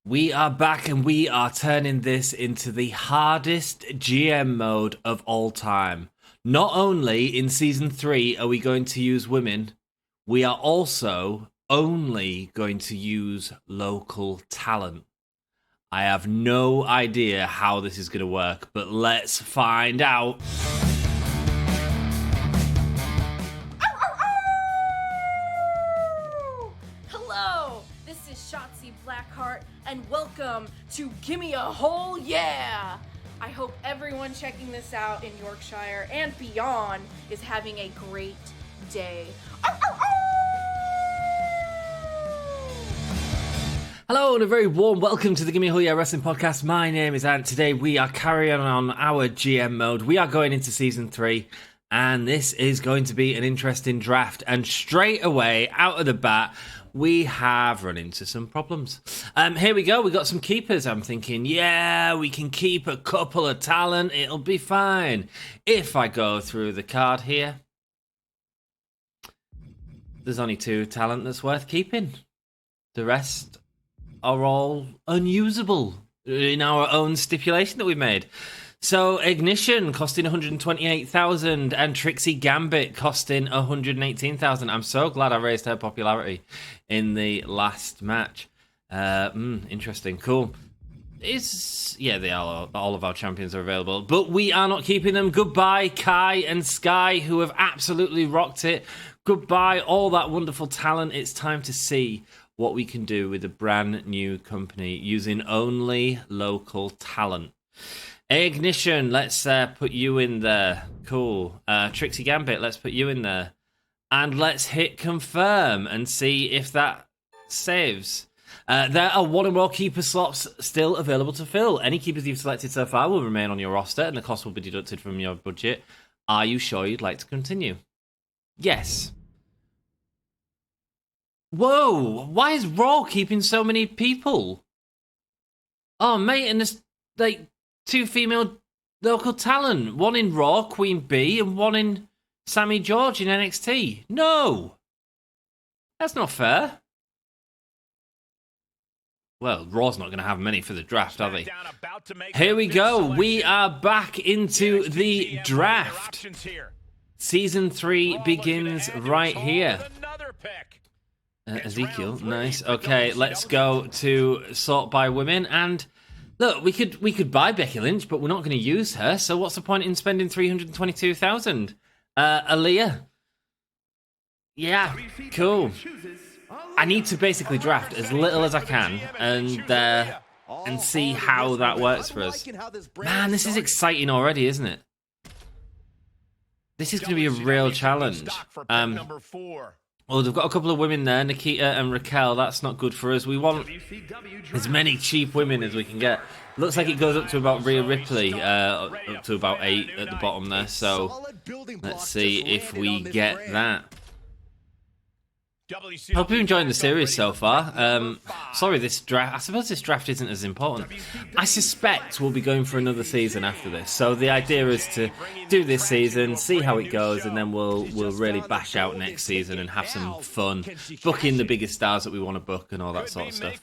We are back and we are turning this into the hardest GM mode of all time. Not only in Season 3 are we going to use women, we are also only going to use local talent. I have no idea how this is going to work, but let's find out. Hello, this is Shotzi Blackheart, and welcome to Gimme a Whole Yeah! I hope everyone checking this out in Yorkshire and beyond is having a great day. Hello and a very warm welcome to the Gimme a Whole Yeah Wrestling Podcast. My name is Ant. Today we are carrying on our GM mode. We are going into Season 3. And this is going to be an interesting draft. And straight away, out of the bat, we have run into some problems. Here we go. We got some keepers. I'm thinking, yeah, we can keep a couple of talent. It'll be fine. If I go through the card here, there's only 2 talent that's worth keeping. The rest are all unusable in our own stipulation that we made. So Ignition costing 128,000 and Trixie Gambit costing 118,000. I'm so glad I raised her popularity in the last match. Interesting, cool. They are all of our champions are available, but we are not keeping them. Goodbye, Kai and Sky, who have absolutely rocked it. Goodbye, all that wonderful talent. It's time to see what we can do with a brand new company using only local talent. Ignition, let's put you in there. Cool. Trixie Gambit, let's put you in there. And let's hit confirm and see if that saves. There are 1 or more keeper slots still available to fill. Any keepers you've selected so far will remain on your roster and the cost will be deducted from your budget. Are you sure you'd like to continue? Yes. Whoa, why is Raw keeping so many people? Oh, mate, and there's like 2 female local talent. 1 in Raw, Queen Bee, and 1 in Sammy George in NXT. No! That's not fair. Well, Raw's not going to have many for the draft, are they? Here we go. We are back into the draft. Season 3 begins right here. Ezekiel, nice. Okay, let's go to sort by women and... Look, we could buy Becky Lynch, but we're not going to use her. So what's the point in spending 322,000? Aaliyah. Yeah, cool. I need to basically draft as little as I can and see how that works for us. Man, this is exciting already, isn't it? This is going to be a real challenge. Well, they've got a couple of women there, Nikita and Raquel. That's not good for us. We want as many cheap women as we can get. Looks like it goes up to about Rhea Ripley, up to about 8 at the bottom there. So let's see if we get that. Hope you're enjoying the series so far. Sorry, this draft. I suppose this draft isn't as important. I suspect we'll be going for another season after this. So the idea is to do this season, see how it goes, and then we'll really bash out next season and have some fun, book in the biggest stars that we want to book and all that sort of stuff.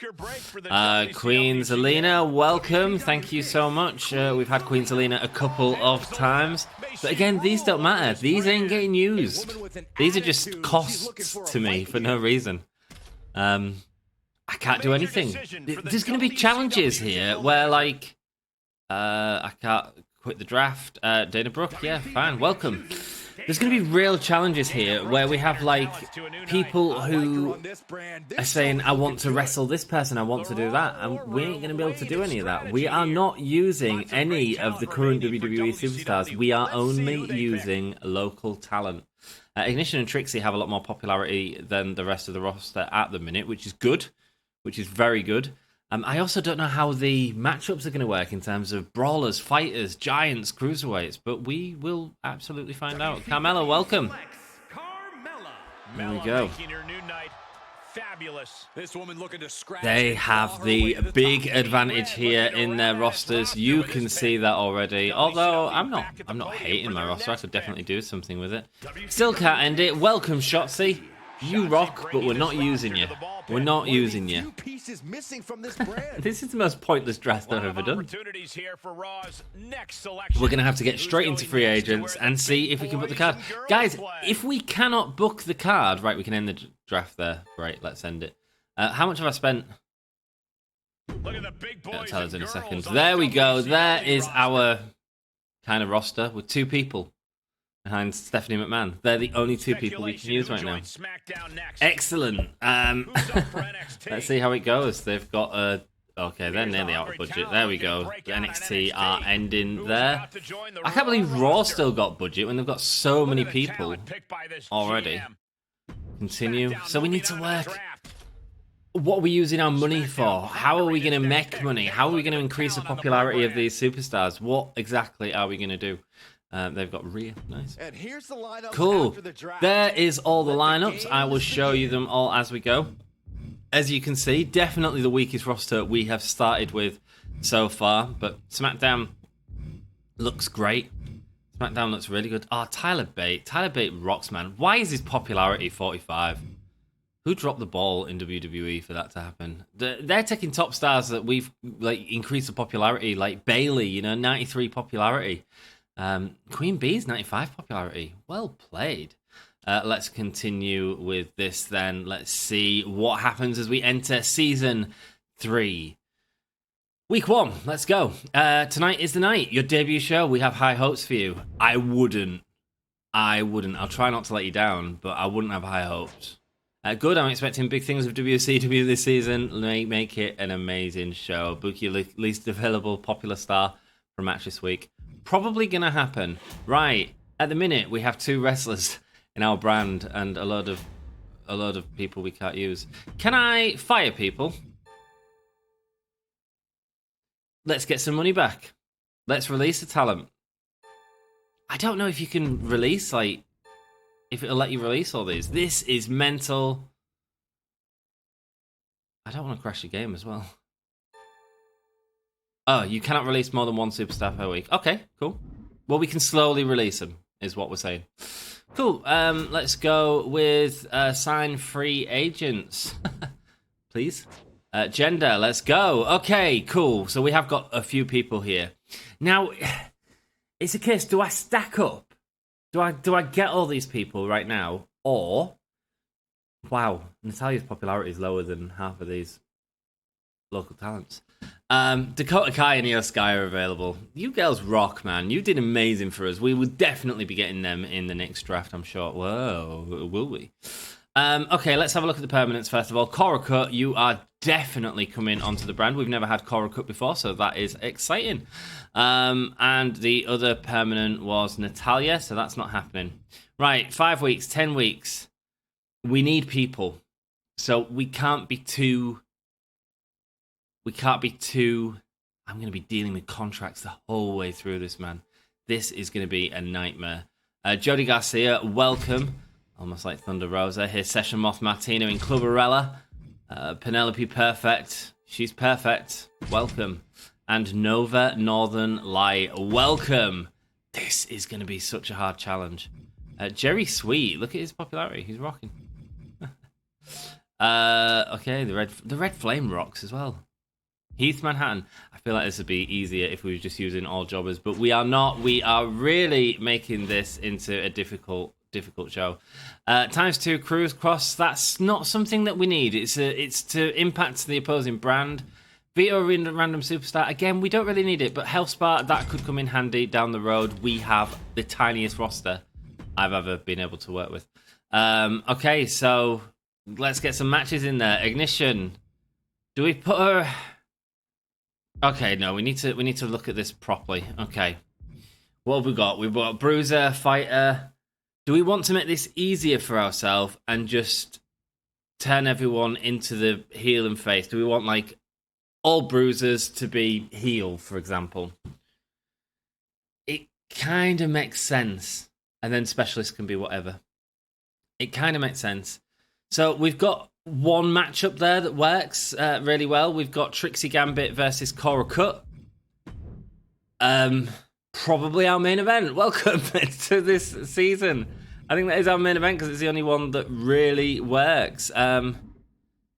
Queen Zelina, welcome. Thank you so much. We've had Queen Zelina a couple of times. But again, these don't matter. These ain't getting used. These are just costs to me for no reason. I can't do anything. There's going to be challenges here where, like, I can't quit the draft. Dana Brooke, yeah, fine, welcome. There's going to be real challenges here where we have, like, people who are saying, I want to wrestle this person, I want to do that, and we ain't going to be able to do any of that. We are not using any of the current WWE superstars. We are only using local talent. Ignition and Trixie have a lot more popularity than the rest of the roster at the minute, which is good, which is very good. I also don't know how the matchups are going to work in terms of brawlers, fighters, giants, cruiserweights, but we will absolutely find out. Carmella, welcome. There we go. They have the big advantage here in their rosters. You can see that already. Although I'm not hating my roster. I could definitely do something with it. Still can't end it. Welcome, Shotzi. You rock, but we're not using you. We're not using you. This is the most pointless draft I've ever done. We're going to have to get straight into free agents and see if we can book the card. Guys, if we cannot book the card... Right, we can end the draft there. Right, let's end it. How much have I spent? It'll tell us in a second. There we go. There is our kind of roster with 2 people behind Stephanie McMahon. They're the only 2 people we can use right now. Excellent. Let's see how it goes. They've got a... Okay, they're nearly out of budget. There we go. The NXT are ending there. I can't believe Raw still got budget when they've got so many people already. Continue. So we need to work... What are we using our money for? How are we going to make money? How are we going to increase the popularity of these superstars? What exactly are we going to do? They've got Rhea. Nice. Cool. There is all the lineups. I will show you them all as we go. As you can see, definitely the weakest roster we have started with so far. But SmackDown looks great. SmackDown looks really good. Oh, Tyler Bate. Tyler Bate rocks, man. Why is his popularity 45? Who dropped the ball in WWE for that to happen? They're taking top stars that we've increased the popularity, like Bayley, 93 popularity. Queen Bee's 95 popularity. Well played. Let's continue with this then. Let's see what happens as we enter Season 3. Week 1, let's go. Tonight is the night. Your debut show. We have high hopes for you. I wouldn't. I'll try not to let you down, but I wouldn't have high hopes. Good, I'm expecting big things of WCW this season. Make it an amazing show. Book your least available popular star for a match this week. Probably going to happen. Right, at the minute, we have 2 wrestlers in our brand and a lot of people we can't use. Can I fire people? Let's get some money back. Let's release the talent. I don't know if you can release, if it'll let you release all these. This is mental. I don't want to crash the game as well. Oh, you cannot release more than 1 superstar per week. Okay, cool. Well, we can slowly release them, is what we're saying. Cool. Let's go with sign free agents. Please. Gender, let's go. Okay, cool. So we have got a few people here. Now, it's a case, do I stack up? Do I get all these people right now? Or, wow, Natalia's popularity is lower than half of these local talents. Dakota Kai and Io Sky are available. You girls rock, man. You did amazing for us. We would definitely be getting them in the next draft, I'm sure. Whoa, will we? Okay, let's have a look at the permanents first of all. Cora Cut, you are definitely coming onto the brand. We've never had Cora Cut before, so that is exciting. And the other permanent was Natalia, so that's not happening. Right, 5 weeks, 10 weeks. We need people. So we can't be too... I'm going to be dealing with contracts the whole way through this, man. This is going to be a nightmare. Jody Garcia, welcome. Almost like Thunder Rosa. Here's Session Moth Martina in Clubberella. Penelope Perfect. She's perfect. Welcome. And Nova Northern Light. Welcome. This is going to be such a hard challenge. Jerry Sweet. Look at his popularity. He's rocking. Okay, the red Flame rocks as well. Heath Manhattan. I feel like this would be easier if we were just using all jobbers, but we are not. We are really making this into a difficult show. ×2 Cruise Cross. That's not something that we need. It's to impact the opposing brand. Vito Random Superstar. Again, we don't really need it, but Hellspark, that could come in handy down the road. We have the tiniest roster I've ever been able to work with. Okay, so let's get some matches in there. Ignition. Do we put her... Okay, no, we need to look at this properly. Okay. What have we got? We've got Bruiser, Fighter. Do we want to make this easier for ourselves and just turn everyone into the heel and face? Do we want, like, all bruisers to be heel, for example? It kind of makes sense. And then specialists can be whatever. It kind of makes sense. So we've got one matchup there that works really well. We've got Trixie Gambit versus Cora Cut. Probably our main event. Welcome to this season. I think that is our main event because it's the only one that really works.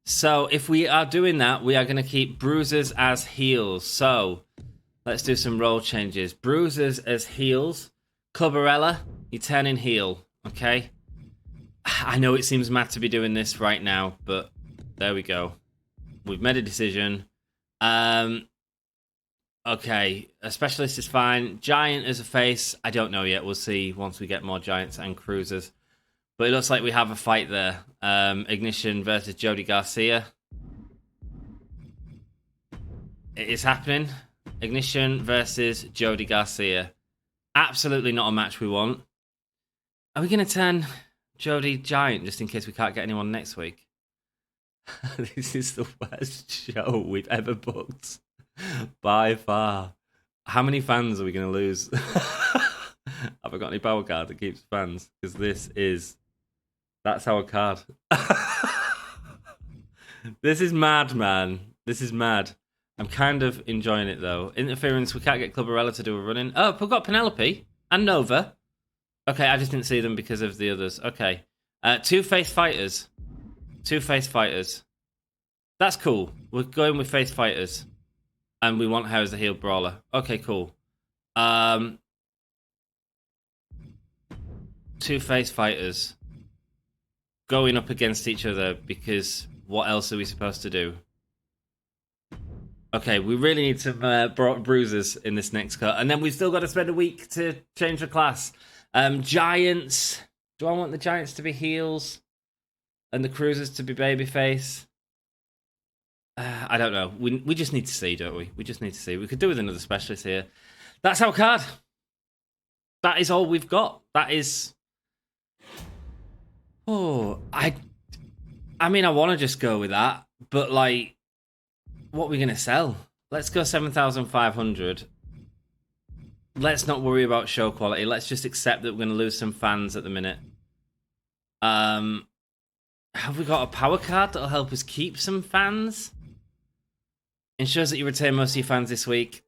So if we are doing that, we are going to keep bruisers as heels. So let's do some role changes. Bruisers as heels. Clubberella, you turn in heel, okay? I know it seems mad to be doing this right now, but there we go. We've made a decision. Okay, a specialist is fine. Giant as a face, I don't know yet. We'll see once we get more giants and cruisers. But it looks like we have a fight there. Ignition versus Jody Garcia. It is happening. Ignition versus Jody Garcia. Absolutely not a match we want. Are we going to turn Jody Giant just in case we can't get anyone next week? This is the worst show we've ever booked. By far. How many fans are we going to lose? Have I got any power card that keeps fans? Because that's our card. This is mad, man. This is mad. I'm kind of enjoying it, though. Interference, we can't get Clubberella to do a run-in. Oh, we've got Penelope and Nova. Okay, I just didn't see them because of the others. Okay. Two face fighters. Two face fighters. That's cool. We're going with face fighters. And we want her as the heel brawler. Okay, cool. Two face fighters. Going up against each other because what else are we supposed to do? Okay, we really need some bruisers in this next cut. And then we've still got to spend a week to change the class. Giants. Do I want the Giants to be heels? And the Cruisers to be babyface? I don't know. We just need to see, don't we? We just need to see. We could do with another specialist here. That's our card. That is all we've got. That is... Oh, I mean, I want to just go with that. But, like, what are we going to sell? Let's go 7,500. Let's not worry about show quality. Let's just accept that we're going to lose some fans at the minute. Have we got a power card that'll help us keep some fans? Ensures that you retain most of your fans this week.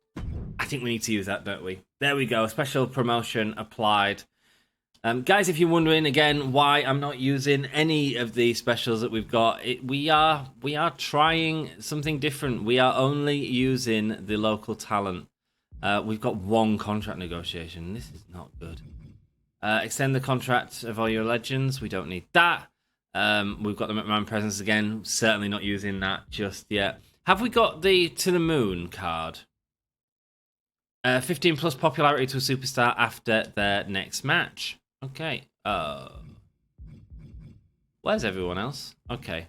I think we need to use that, don't we? There we go. Special promotion applied. Guys, if you're wondering again why I'm not using any of the specials that we've got, we are trying something different. We are only using the local talent. We've got one contract negotiation. This is not good. Extend the contract of all your legends. We don't need that. We've got the McMahon presence again. Certainly not using that just yet. Have we got the To The Moon card? 15 plus popularity to a superstar after their next match. Okay. Where's everyone else? Okay.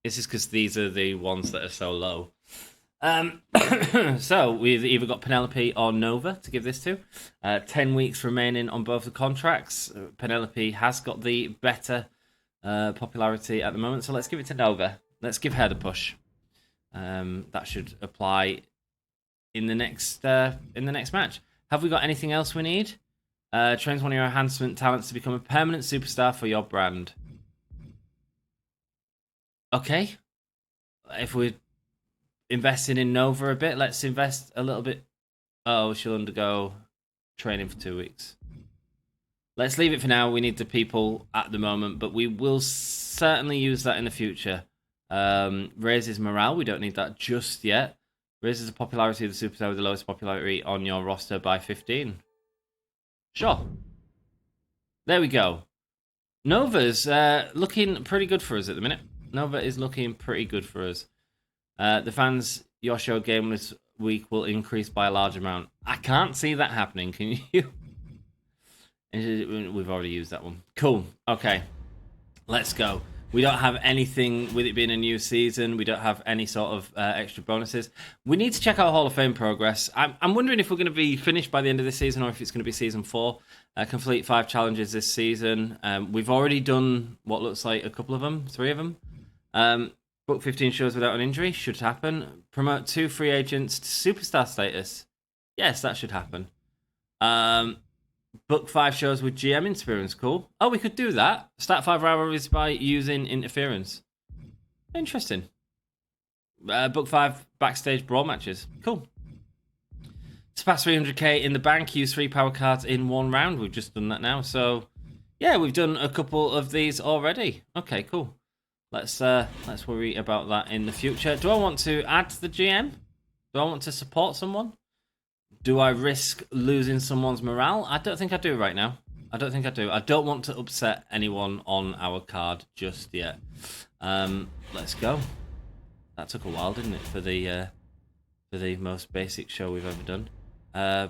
This is because these are the ones that are so low. So we've either got Penelope or Nova to give this to. 10 weeks remaining on both the contracts. Penelope has got the better popularity at the moment, so let's give it to Nova. Let's give her the push. That should apply in the next match. Have we got anything else we need? Trains one of your enhancement talents to become a permanent superstar for your brand. Okay. If we're investing in Nova a bit, let's invest a little bit. Oh, she'll undergo training for 2 weeks. Let's leave it for now. We need the people at the moment, but we will certainly use that in the future. Raises morale. We don't need that just yet. Raises the popularity of the superstar with the lowest popularity on your roster by 15. Sure. There we go. Nova's looking pretty good for us at the minute. Nova is looking pretty good for us. The fans, your show game this week will increase by a large amount. I can't see that happening, can you? We've already used that one. Cool. Okay. Let's go. We don't have anything with it being a new season. We don't have any sort of extra bonuses. We need to check out Hall of Fame progress. I'm wondering if we're going to be finished by the end of this season or if it's going to be season 4. Complete 5 challenges this season. We've already done what looks like a couple of them, 3 of them. Book 15 shows without an injury. Should happen. Promote 2 free agents to superstar status. Yes, that should happen. Book 5 shows with GM interference. Cool. Oh, we could do that. Start 5 rivalries by using interference. Interesting. Book 5 backstage brawl matches. Cool. Surpass 300k in the bank. Use 3 power cards in 1 round. We've just done that now. So, Yeah, we've done a couple of these already. Okay, cool. Let's worry about that in the future. Do I want to add to the GM? Do I want to support someone? Do I risk losing someone's morale? I don't think I do right now. I don't think I do. I don't want to upset anyone on our card just yet. Let's go. That took a while, didn't it, for the most basic show we've ever done.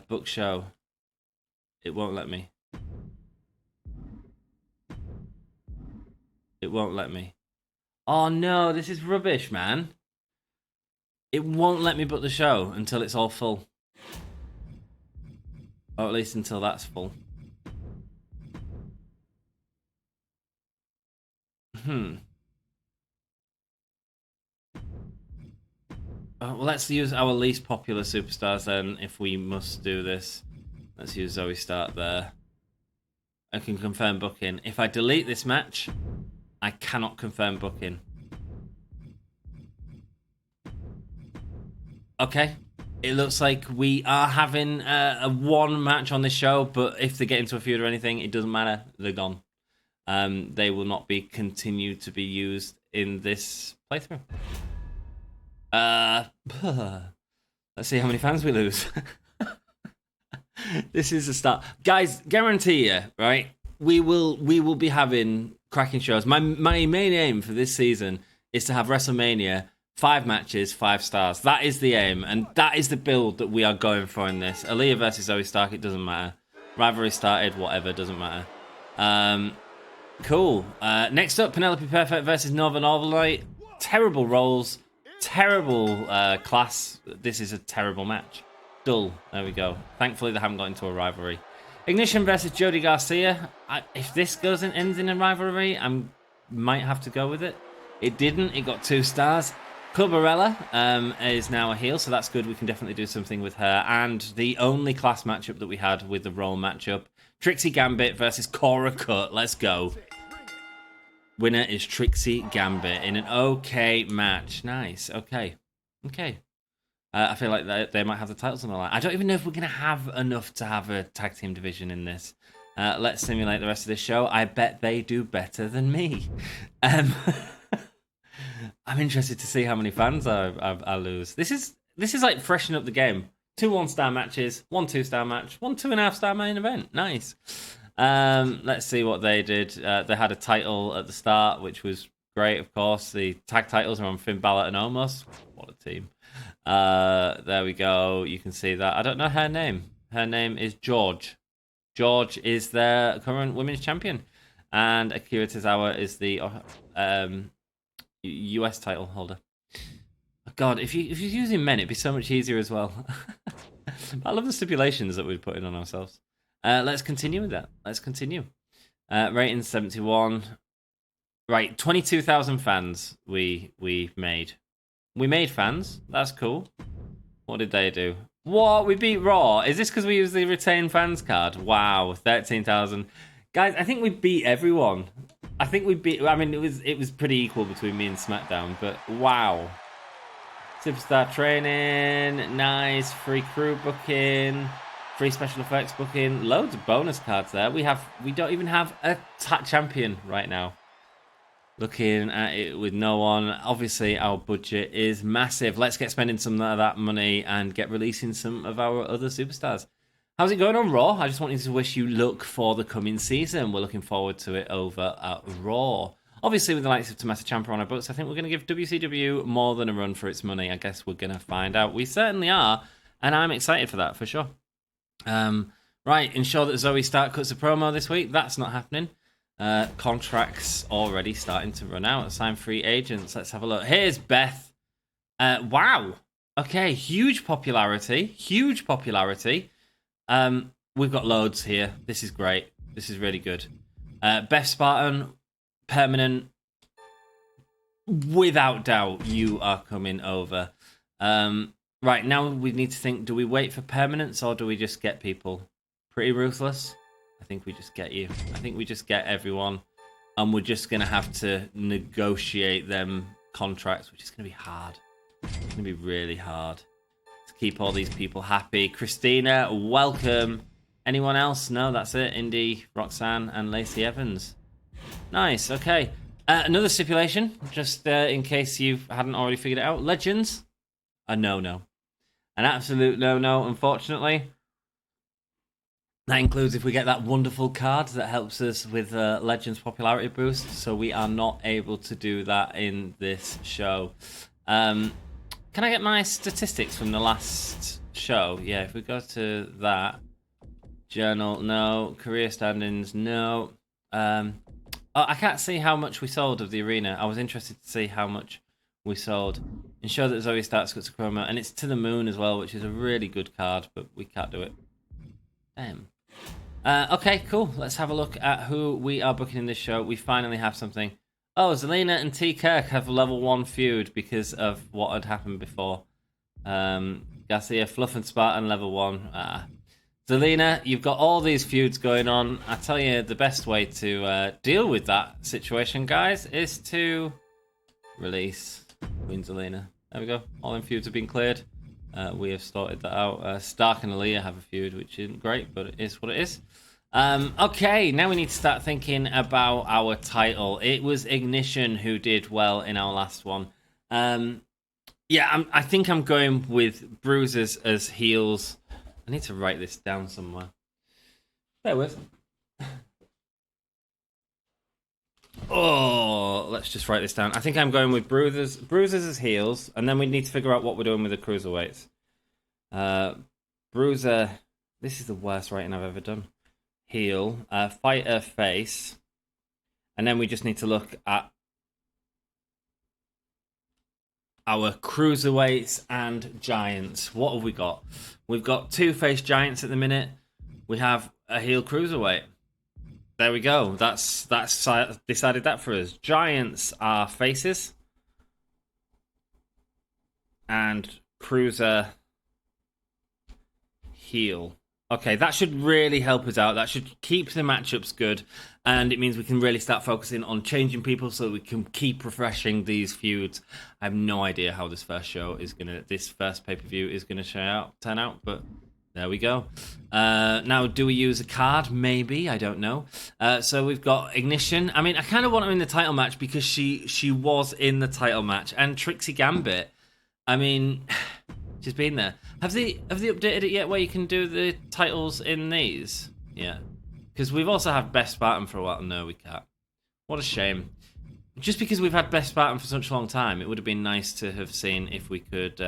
Book show. It won't let me. It won't let me. Oh no, this is rubbish, man. It won't let me book the show until it's all full. Or at least until that's full. Well, let's use our least popular superstars then, if we must do this. Let's use Zoe Stark there. I can confirm booking. If I delete this match, I cannot confirm booking. Okay. It looks like we are having a one match on this show, but if they get into a feud or anything, it doesn't matter. They're gone. They will not be continued to be used in this playthrough. Let's see how many fans we lose. This is a start, guys. Guarantee you, right? We will be having cracking shows. My main aim for this season is to have WrestleMania 5 matches, 5 stars. That is the aim, and that is the build that we are going for in this. Aaliyah versus Zoe Stark. It doesn't matter. Rivalry started. Whatever. Doesn't matter. Cool. Next up, Penelope Perfect versus Northern Overlight. Terrible roles. Terrible class. This is a terrible match. Dull. There we go. Thankfully, they haven't got into a rivalry. Ignition versus Jody Garcia. If this ends in a rivalry, I might have to go with it. It didn't. It got 2 stars. Clubbarella is now a heel, so that's good. We can definitely do something with her. And the only class matchup that we had with the Raw matchup, Trixie Gambit versus Cora Cut. Let's go. Winner is Trixie Gambit in an okay match. Nice. Okay. I feel like they might have the titles on the line. I don't even know if we're going to have enough to have a tag team division in this. Let's simulate the rest of this show. I bet they do better than me. I'm interested to see how many fans I lose. This is like freshening up the game. 2 1-star matches, 1 2-star match, 1 2.5-star main event. Nice. Let's see what they did. They had a title at the start, which was great, of course. The tag titles are on Finn Balor and Omos. What a team. There we go. You can see that. I don't know her name. Her name is George. George is their current women's champion. And Akira Tozawa is the US title holder. God, if you're using men, it'd be so much easier as well. I love the stipulations that we're putting on ourselves. Let's continue with that. Let's continue. Rating 71. Right, 22,000 fans we made. We made fans. That's cool. What did they do? What? We beat Raw. Is this because we used the retain fans card? Wow, 13,000. Guys, I think we beat everyone. I think we beat... I mean, it was pretty equal between me and SmackDown, but wow. Superstar training. Nice. Free crew booking. Free special effects booking. Loads of bonus cards there. We don't even have a champion right now. Looking at it with no one. Obviously, our budget is massive. Let's get spending some of that money and get releasing some of our other superstars. How's it going on Raw? I just wanted to wish you luck for the coming season. We're looking forward to it over at Raw. Obviously, with the likes of Tommaso Ciampa on our books, I think we're going to give WCW more than a run for its money. I guess we're going to find out. We certainly are, and I'm excited for that, for sure. Right, ensure that Zoe Stark cuts a promo this week. That's not happening. Contracts already starting to run out. Sign free agents. Let's have a look. Here's Beth. Wow. Okay, huge popularity. Huge popularity. We've got loads here. This is great. This is really good. Beth Spartan, permanent. Without doubt, you are coming over. Right, now we need to think, do we wait for permanence or do we just get people? Pretty ruthless. I think we just get you. I think we just get everyone. And we're just going to have to negotiate them contracts, which is going to be hard. It's going to be really hard to keep all these people happy. Christina, welcome. Anyone else? No, that's it. Indy, Roxanne, and Lacey Evans. Nice, okay. Another stipulation, just in case you hadn't already figured it out. Legends, a no-no. An absolute no-no, unfortunately. That includes if we get that wonderful card that helps us with Legends popularity boost, so we are not able to do that in this show. Can I get my statistics from the last show? Yeah, if we go to that. Journal, no. Career standings, no. Oh, I can't see how much we sold of the arena. I was interested to see how much we sold. Ensure that Zoe starts with Chroma, and it's To the Moon as well, which is a really good card, but we can't do it. Damn. Okay, cool. Let's have a look at who we are booking in this show. We finally have something. Oh, Zelina and T. Kirk have a level 1 feud because of what had happened before. Garcia, Fluff and Spartan, level 1. Zelina, you've got all these feuds going on. I tell you, the best way to deal with that situation, guys, is to release Queen Zelina. There we go. All them feuds have been cleared. We have sorted that out. Stark and Aaliyah have a feud, which isn't great, but it is what it is. Okay, now we need to start thinking about our title. It was Ignition who did well in our last one. Yeah, I think I'm going with Bruisers as heels. I need to write this down somewhere. Bear with. Oh, let's just write this down. I think I'm going with Bruisers as heels, and then we need to figure out what we're doing with the cruiserweights. Bruiser, this is the worst rating I've ever done. Heel, fighter, face, and then we just need to look at our cruiserweights and giants. What have we got? We've got 2 face giants at the minute. We have a heel cruiserweight. There we go. That's decided that for us. Giants are faces. And cruiser heel. Okay, that should really help us out. That should keep the matchups good. And it means we can really start focusing on changing people so we can keep refreshing these feuds. I have no idea how this first pay-per-view is gonna turn out, but there we go. Now, do we use a card? Maybe, I don't know. So we've got Ignition. I mean, I kind of want her in the title match because she was in the title match. And Trixie Gambit. I mean, she's been there. Have they updated it yet where you can do the titles in these? Yeah. Because we've also had Best Spartan for a while. No, we can't. What a shame. Just because we've had Best Spartan for such a long time, it would have been nice to have seen if we could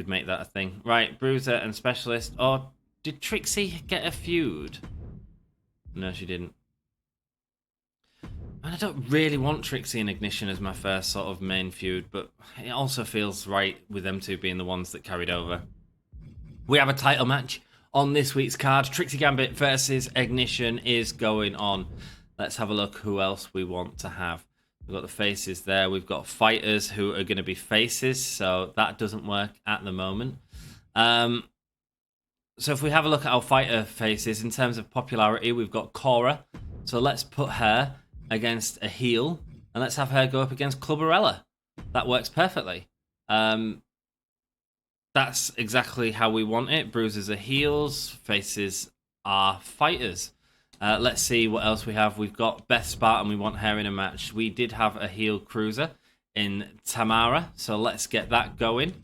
make that a thing. Right, Bruiser and Specialist. Or did Trixie get a feud? No, she didn't. And I don't really want Trixie and Ignition as my first sort of main feud, but it also feels right with them two being the ones that carried over. We have a title match on this week's card. Trixie Gambit versus Ignition is going on. Let's have a look who else we want to have. We've got the faces there. We've got fighters who are going to be faces, so that doesn't work at the moment. So if we have a look at our fighter faces, in terms of popularity, we've got Cora. So let's put her against a heel, and let's have her go up against Clubberella. That works perfectly. That's exactly how we want it. Bruisers are heels, faces are fighters. Let's see what else we have. We've got Beth Spartan. We want her in a match. We did have a heel cruiser in Tamara, so let's get that going.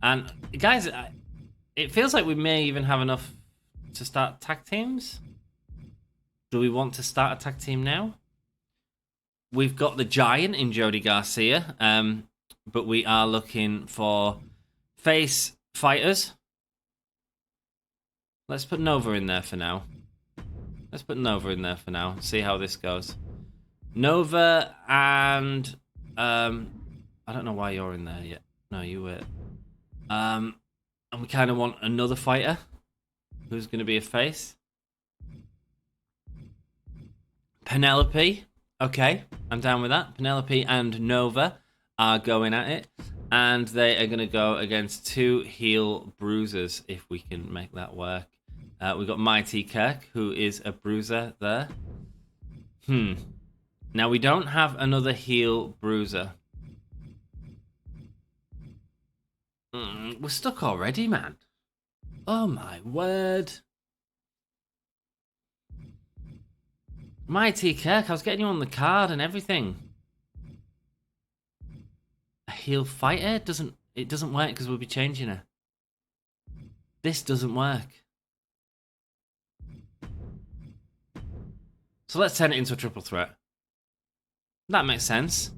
And guys, it feels like we may even have enough to start tag teams. Do we want to start a tag team now? We've got the Giant in Jody Garcia, but we are looking for face fighters. Let's put Nova in there for now. See how this goes. Nova and I don't know why you're in there yet. No, you were. And we kind of want another fighter who's going to be a face. Penelope. Okay, I'm down with that. Penelope and Nova are going at it. And they are going to go against 2 heel bruisers, if we can make that work. We've got Mighty Kirk, who is a bruiser there. Now, we don't have another heel bruiser. We're stuck already, man. Oh, my word. Mighty Kirk, I was getting you on the card and everything. A heel fighter? It doesn't work because we'll be changing her. This doesn't work. So let's turn it into a triple threat. That makes sense.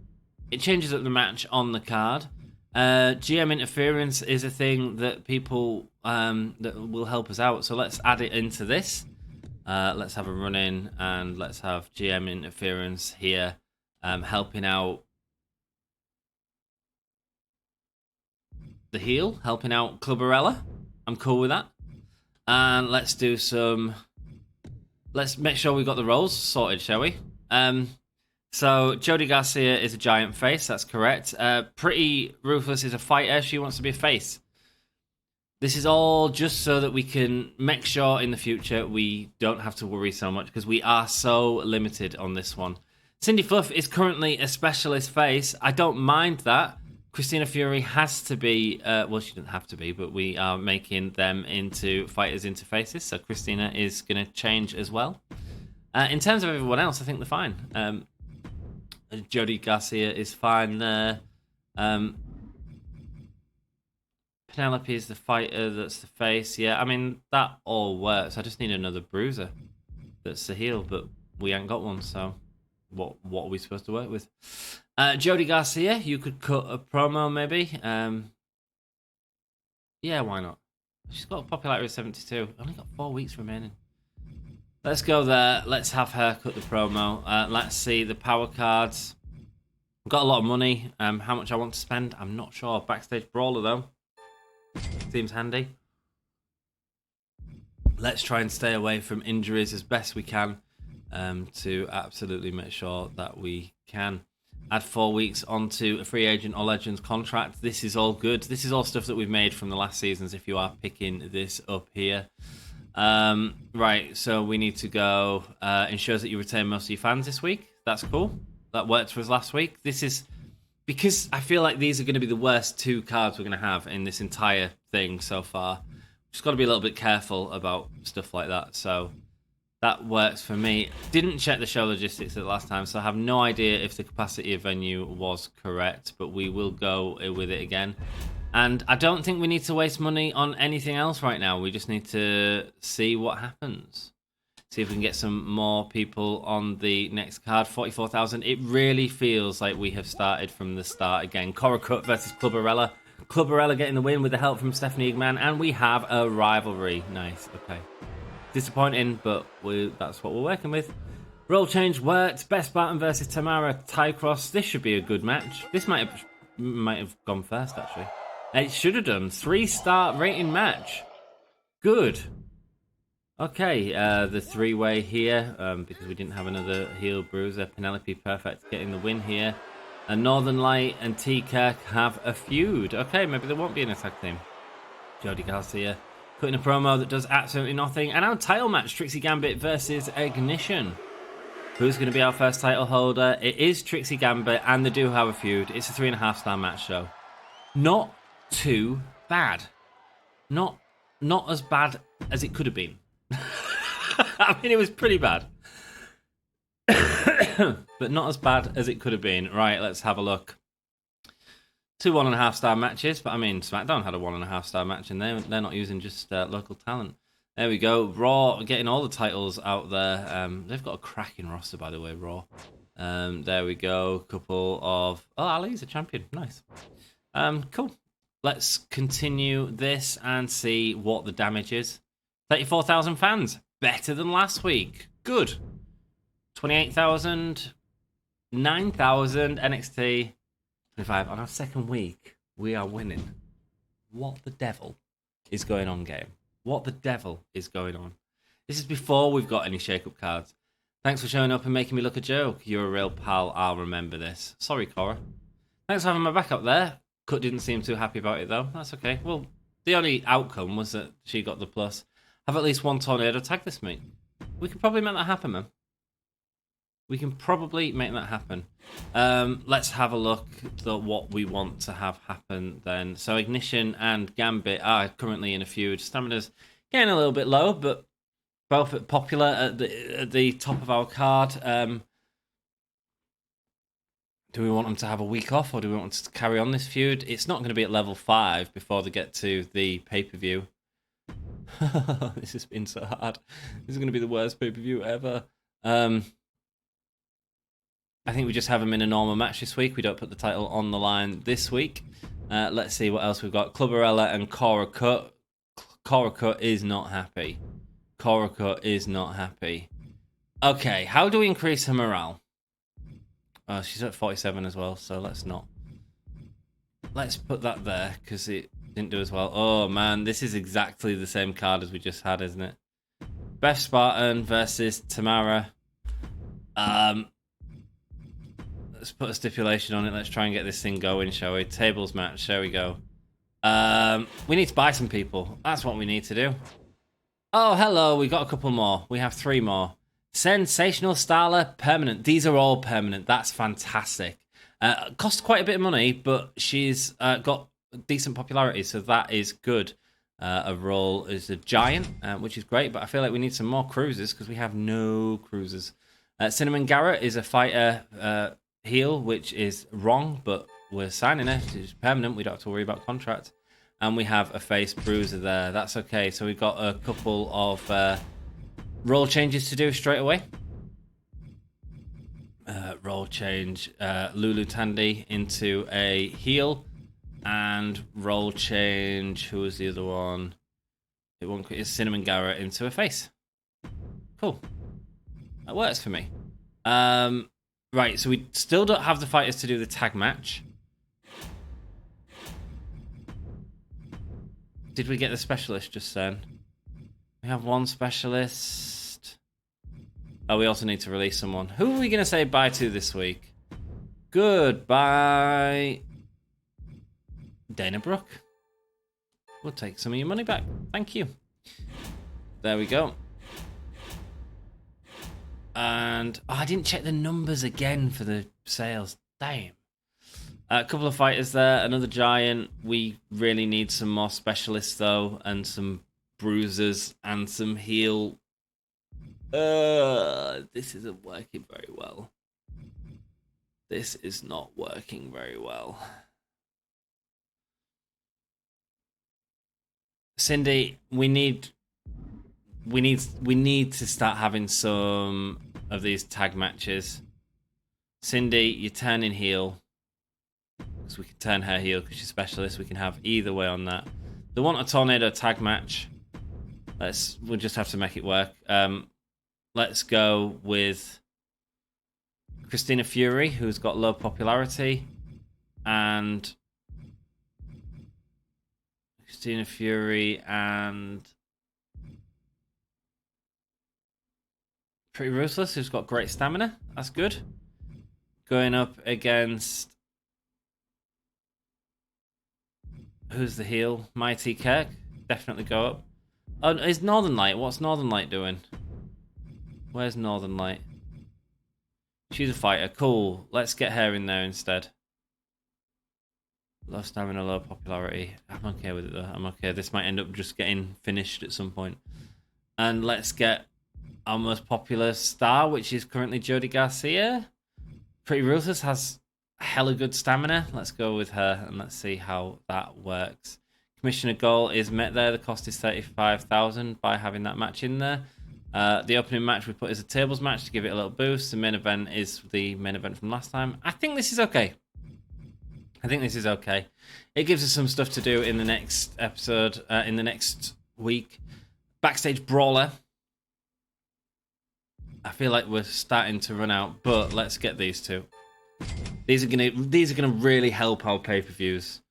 It changes up the match on the card. GM interference is a thing that people that will help us out. So let's add it into this. Let's have a run in and let's have GM interference here, helping out the heel, helping out Clubberella. I'm cool with that. And let's do some. Let's make sure we've got the roles sorted, shall we? So Jody Garcia is a giant face, that's correct. Pretty Ruthless is a fighter, she wants to be a face. This is all just so that we can make sure in the future we don't have to worry so much because we are so limited on this one. Cindy Fluff is currently a specialist face. I don't mind that. Christina Fury has to be, well, she doesn't have to be, but we are making them into fighters into faces, so Christina is going to change as well. In terms of everyone else, I think they're fine. Jody Garcia is fine there. Penelope is the fighter that's the face. Yeah, I mean, that all works. I just need another bruiser that's the heel, but we ain't got one, so what are we supposed to work with? Jody Garcia, you could cut a promo maybe. Yeah, why not? She's got a popularity of 72. Only got 4 weeks remaining. Let's go there. Let's have her cut the promo. Let's see the power cards. I've got a lot of money. How much I want to spend, I'm not sure. Backstage Brawler, though. Seems handy. Let's try and stay away from injuries as best we can to absolutely make sure that we can. Add 4 weeks onto a free agent or legends contract. This is all good. This is all stuff that we've made from the last seasons if you are picking this up here. Right, so we need to go. Ensures that you retain most of your fans this week. That's cool. That worked for us last week. This is because I feel like these are going to be the worst 2 cards we're going to have in this entire thing so far. Just got to be a little bit careful about stuff like that. So that works for me. Didn't check the show logistics at the last time, so I have no idea if the capacity of venue was correct, but we will go with it again. And I don't think we need to waste money on anything else right now. We just need to see what happens. See if we can get some more people on the next card. 44,000. It really feels like we have started from the start again. Cora Cut versus Clubberella. Clubberella getting the win with the help from Stephanie Eggman, and we have a rivalry. Nice, okay. Disappointing, but that's what we're working with. Role change worked. Beth Barton versus Tamara Tycross. This should be a good match. This might have gone first, actually. It should have done. 3-star rating match. Good. Okay, the 3-way here, because we didn't have another heel bruiser. Penelope Perfect getting the win here. And Northern Light and T. Kirk have a feud. Okay, maybe there won't be an attack team. Jody Garcia cutting a promo that does absolutely nothing. And our title match, Trixie Gambit versus Ignition. Who's going to be our first title holder? It is Trixie Gambit, and they do have a feud. It's a 3.5-star match, though. Not too bad. Not as bad as it could have been. I mean, it was pretty bad. But not as bad as it could have been. Right, let's have a look. 2 1.5-star matches, but I mean, SmackDown had a 1.5-star match, and they're not using just local talent. There we go. Raw getting all the titles out there. They've got a cracking roster, by the way, Raw. There we go. Couple of... Oh, Ali's a champion. Nice. Cool. Let's continue this and see what the damage is. 34,000 fans. Better than last week. Good. 28,000. 9,000 NXT. 25. On our second week, we are winning. What the devil is going on, game? What the devil is going on? This is before we've got any shake-up cards. Thanks for showing up and making me look a joke. You're a real pal. I'll remember this. Sorry, Cora. Thanks for having my back up there. Cut didn't seem too happy about it, though. That's okay. Well, the only outcome was that she got the plus. Have at least one tornado tag this week. We could probably make that happen, man. We can probably make that happen. Let's have a look at what we want to have happen then. So Ignition and Gambit are currently in a feud. Stamina's getting a little bit low, but both popular at the top of our card. Do we want them to have a week off, or do we want to carry on this feud? It's not going to be at level 5 before they get to the pay-per-view. This has been so hard. This is going to be the worst pay-per-view ever. I think we just have them in a normal match this week. We don't put the title on the line this week. Let's see what else we've got. Clubberella and Cora Cut. Cora Cut is not happy. Cora Cut is not happy. Okay, how do we increase her morale? Oh, she's at 47 as well, so let's not. Let's put that there, because it didn't do as well. Oh, man, this is exactly the same card as we just had, isn't it? Beth Spartan versus Tamara. Let's put a stipulation on it. Let's try and get this thing going, shall we? Tables match, there we go. We need to buy some people. That's what we need to do. Oh, hello, we got a couple more. We have 3 more. Sensational Starla, permanent. These are all permanent. That's fantastic. Costs quite a bit of money, but she's got decent popularity, so that is good. A role as a giant, which is great, but I feel like we need some more cruisers because we have no cruisers. Cinnamon Garrett is a fighter heel, which is wrong, but we're signing her. She's permanent. We don't have to worry about contract. And we have a face bruiser there. That's okay. So we've got a couple of role changes to do straight away. Role change Lulu Tandy into a heel, and role change, who was the other one? It's Cinnamon Garrett into a face. Cool. That works for me. Right, so we still don't have the fighters to do the tag match. Did we get the specialist just then? We have 1 specialist. Oh, we also need to release someone. Who are we going to say bye to this week? Goodbye, Dana Brooke. We'll take some of your money back. Thank you. There we go. And I didn't check the numbers again for the sales. Damn. A couple of fighters there. Another giant. We really need some more specialists, though, and some bruisers and some heel. This isn't working very well. This is not working very well. Cindy, we need to start having some of these tag matches. Cindy, you're turning heel. Because we can turn her heel because she's specialist. We can have either way on that. They want a tornado tag match. We'll just have to make it work. Let's go with Christina Fury, who's got low popularity, and Christina Fury and Pretty Ruthless, who's got great stamina. That's good. Going up against, who's the heel? Mighty Kirk. Definitely go up. Oh, is Northern Light? What's Northern Light doing? Where's Northern Light? She's a fighter. Cool. Let's get her in there instead. Low stamina, low popularity. I'm okay with it though. I'm okay. This might end up just getting finished at some point. And let's get our most popular star, which is currently Jody Garcia. Pretty Ruthless has hella good stamina. Let's go with her and let's see how that works. Commissioner goal is met there. The cost is 35,000 by having that match in there. The opening match we put is a tables match to give it a little boost. The main event is the main event from last time. I think this is okay. It gives us some stuff to do in the next episode, in the next week. Backstage Brawler. I feel like we're starting to run out, but let's get these two. These are gonna really help our pay-per-views.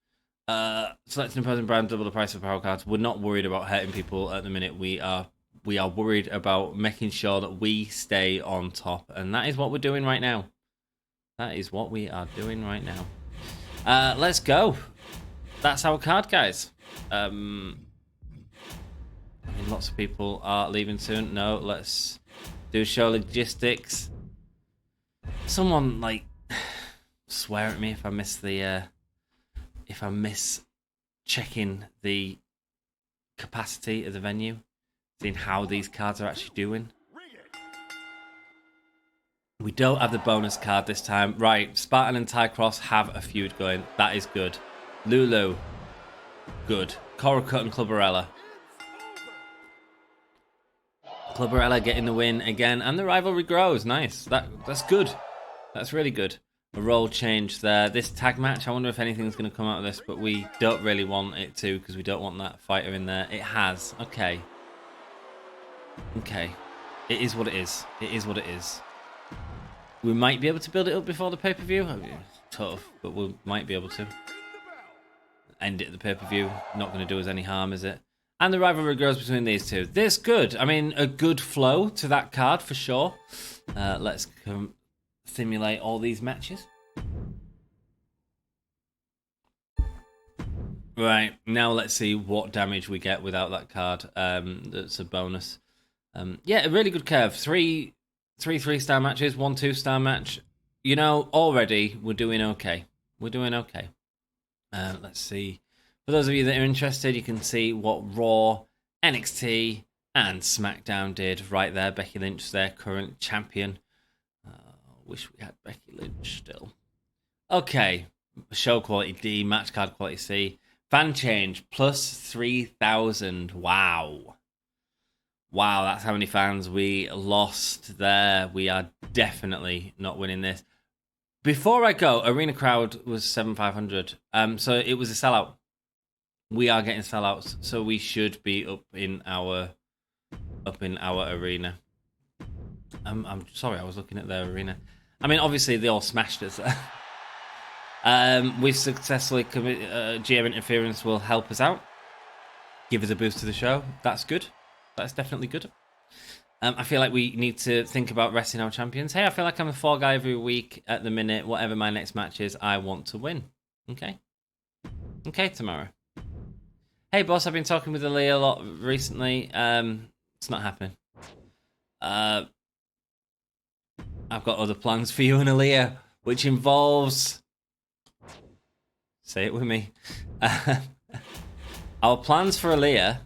Select an opposing brand, double the price of power cards. We're not worried about hurting people at the minute. We are worried about making sure that we stay on top, and that is what we're doing right now. Let's go. That's our card, guys. I mean, lots of people are leaving soon. No, let's do show logistics. Someone like swear at me if I miss the checking the capacity of the venue. seeing how these cards are actually doing. We don't have the bonus card this time. Right, Spartan and Ty Cross have a feud going. That is good. Lulu, good. Coracut and Clubberella. Clubberella getting the win again, and the rivalry grows. Nice. That's good. That's really good. A role change there. This tag match, I wonder if anything's going to come out of this, but we don't really want it to because we don't want that fighter in there. It has. Okay. Okay. It is what it is. It is what it is. We might be able to build it up before the pay-per-view. I mean, tough, but we might be able to. End it at the pay-per-view. Not going to do us any harm, is it? And the rivalry grows between these two. This good. I mean, a good flow to that card for sure. Let's simulate all these matches. Right, now let's see what damage we get without that card. That's a bonus. Yeah, a really good curve. Three 3-star matches, 1 2-star match. You know, already we're doing okay. We're doing okay. Let's see. For those of you that are interested, you can see what Raw, NXT, and SmackDown did right there. Becky Lynch, their current champion. Wish we had Becky Lynch still. Okay. Show quality D, match card quality C. Fan change, plus 3,000. Wow. Wow, that's how many fans we lost there. We are definitely not winning this. Before I go, arena crowd was 7,500. So it was a sellout. We are getting sellouts, so we should be up in our arena. I'm sorry, I was looking at their arena. I mean, obviously they all smashed us. We've successfully committed GM interference will help us out, give us a boost to the show. That's good. That's definitely good. I feel like we need to think about resting our champions. Hey, I feel like I'm a 4 guy every week at the minute. Whatever my next match is, I want to win. Okay. Okay, tomorrow. Hey, boss, I've been talking with Aaliyah a lot recently. It's not happening. I've got other plans for you and Aaliyah, which involves... Say it with me. Our plans for Aaliyah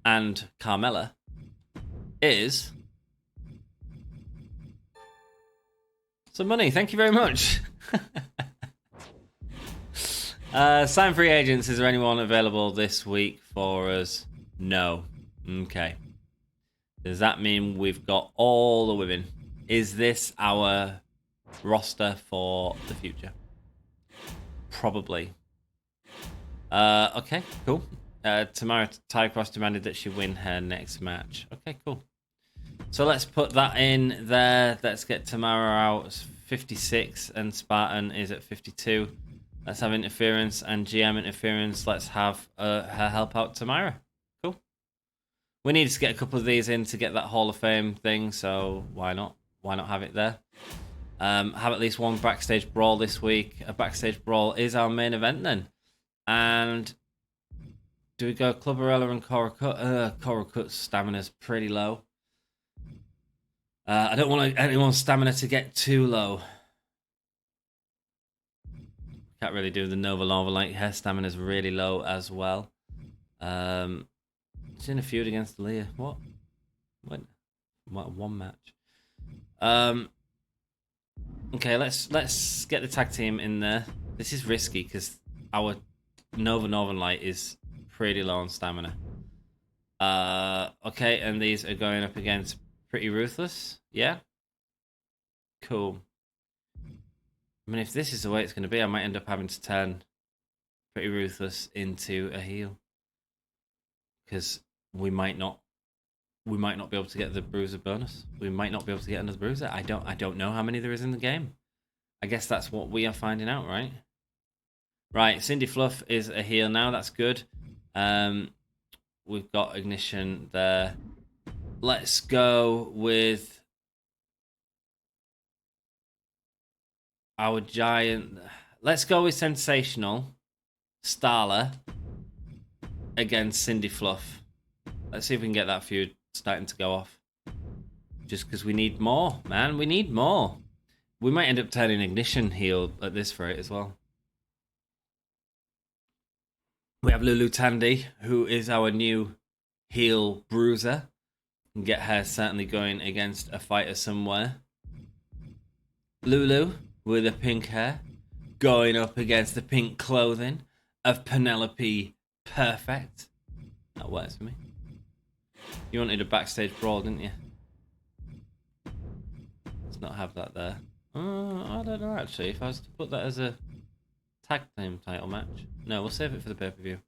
and Carmella is some money. Thank you very much. Sign free agents. Is there anyone available this week for us? No. Okay. Does that mean we've got all the women? Is this our roster for the future? Probably. Okay, cool. Tamara Tycross demanded that she win her next match. Okay, cool. So let's put that in there. Let's get Tamara out. It's 56 and Spartan is at 52. Let's have interference and GM interference. Let's have her help out Tamara. Cool. We need to get a couple of these in to get that Hall of Fame thing, so why not? Why not have it there? Have at least one backstage brawl this week. A backstage brawl is our main event then. And do we go Clubberella and Coracut? Coracut's stamina's pretty low. I don't want anyone's stamina to get too low. Can't really do the Nova Lava, like her stamina's really low as well. It's in a feud against Leah. What? What? One match. Okay, let's get the tag team in there. This is risky because our Nova Northern Light is pretty low on stamina. Okay, and these are going up against Pretty Ruthless. Yeah? Cool. I mean, if this is the way it's going to be, I might end up having to turn Pretty Ruthless into a heel. Because we might not be able to get the bruiser bonus. We might not be able to get another bruiser. I don't know how many there is in the game. I guess that's what we are finding out, right? Right, Cindy Fluff is a heel now. That's good. We've got Ignition there. Let's go with our giant. Let's go with Sensational Starla against Cindy Fluff. Let's see if we can get that feud starting to go off. Just because we need more, man. We need more. We might end up turning Ignition heel at this rate as well. We have Lulu Tandy, who is our new heel bruiser. And get her certainly going against a fighter somewhere. Lulu with the pink hair going up against the pink clothing of Penelope Perfect. That works for me. You wanted a backstage brawl, didn't you? Let's not have that there. I don't know actually. If I was to put that as a tag team title match. No, we'll save it for the pay-per-view.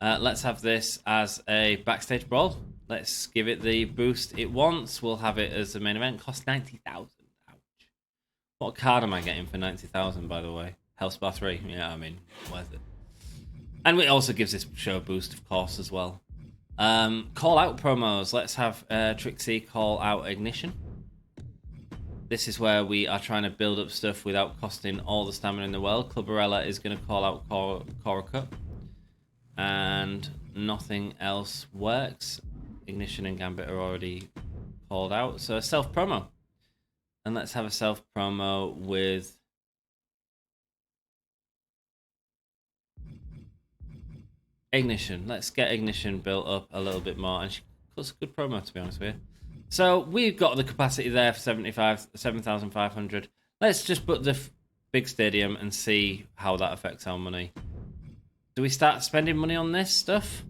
Let's have this as a backstage brawl. Let's give it the boost it wants. We'll have it as the main event. Cost 90,000. Ouch. What card am I getting for 90,000, by the way? Hellspar 3. Yeah, I mean, worth it. And it also gives this show a boost, of course, as well. Call out promos. Let's have Trixie call out Ignition. This is where we are trying to build up stuff without costing all the stamina in the world. Clubberella is going to call out Cora Cut. And nothing else works. Ignition and Gambit are already called out. So a self-promo. And let's have a self-promo with... Ignition. Let's get Ignition built up a little bit more. And she cuts a good promo, to be honest with you. So we've got the capacity there for 7,500. Let's just put the big stadium and see how that affects our money. Do we start spending money on this stuff?